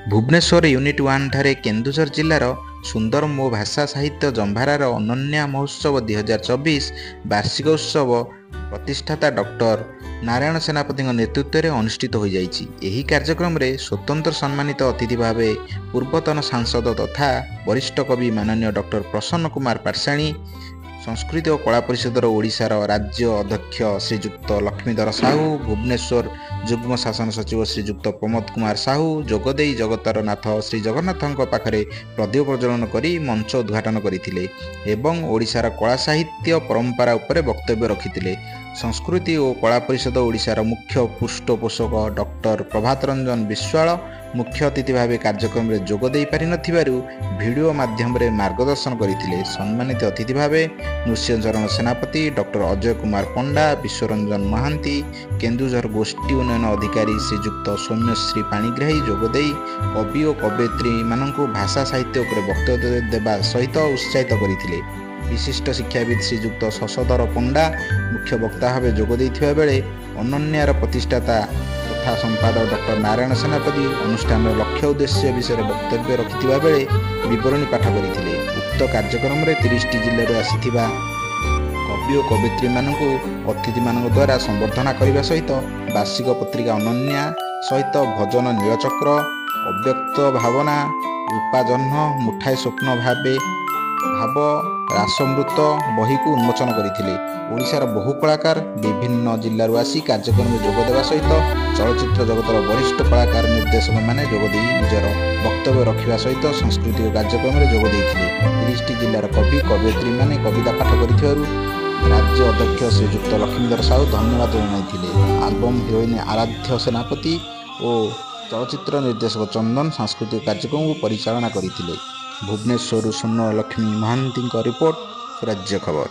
Bhubaneswar unit 1 ठारे केन्दुझर जिलार सुंदर मो भाषा साहित्य जंभारार अनन्या महोत्सव 2024 वार्षिक उत्सव प्रतिष्ठाता डॉक्टर नारायण सेनापति नेतृत्व में अनुष्ठित हो जाइछि। एही कार्यक्रम रे स्वतंत्र सम्मानित अतिथि भाव पूर्वतन सांसद तथा वरिष्ठ कवि माननीय डॉक्टर प्रसन्न कुमार पाटसाणी, संस्कृति और कला परिषदर ओडिशार राज्य अध्यक्ष श्रीजुक्त लक्ष्मीधर साहू, भुवनेश्वर जुग्म शासन सचिव श्रीजुक्त प्रमोद कुमार साहू जोगदे जगतर नाथ श्री जगन्नाथ पाखरे प्रदीप प्रज्वलन करी मंच उद्घाटन करथिले एवं ओडिशार कला साहित्य परंपरा उपरे वक्तव्य रखिथिले। संस्कृति और कला परिषद ओडिशार मुख्य पृष्ठपोषक डॉक्टर प्रभात रंजन विश्वाल मुख्य अतिथि भाव कार्यक्रम में जोगदे पारि नथिबारु वीडियो माध्यम रे मार्गदर्शन करथिले। सम्मानित अतिथि भाव नृसिंहचरण सेनापति, डॉक्टर अजय कुमार पंडा, विश्वरंजन महांती, केन्दुझर गोष्ठी उन्नयन अधिकारी श्रीजुक्त सौम्यश्री पाणिग्राही जोगदे कवि और कवयित्री मानू भाषा साहित्य उपर वक्तव्य देवा सहित उत्साहित करथिले। विशिष्ट शिक्षाविद श्रीजुक्त शशधर पंडा मुख्य वक्ता भाव जोगदे बेले अनन्यार प्रतिष्ठाता तथा संपादक डॉक्टर नारायण सेनापति अनुष्ठान लक्ष्य उद्देश्य विषय वक्तव्य रखिथिबा बेले विवरणी पाठ करथिले। उक्त कार्यक्रम में 30 जिल्ला आसीथिबा कवि और कवयित्री मानू अतिथि मान द्वारा संबर्धना करने सहित वार्षिक पत्रिका अनन्या सहित भजन नीलचक्र, अव्यक्त भावना, रूपाजह्न, मुठाए स्वप्न भाव रासमृत बही को उन्मोचन करथिले। ओडिशार बहु कलाकार विभिन्न जिल्लारू आसी कार्यक्रम में जोगदेवा सहित चलचित्र जगतर वरिष्ठ कलाकार निर्देशक माने जोगदे निजर वक्तव्य रखिबा सहित सांस्कृतिक कार्यक्रम में जोग देथिले। 30 जिल्लार कवि कवयित्री माने कविता पाठ करिथिबारु राज्य अध्यक्ष श्रीजुक्त लक्ष्मीधर साहू धन्यवाद जणाइथिले। आल्बम हिरोइन आराध्य सेनापति और चलचित्र निर्देशक चंदन सांस्कृतिक कार्यक्रम को परिचालना करथिले। भुवनेश्वर सुन्न लक्ष्मी महांती रिपोर्ट, स्वराज्य खबर।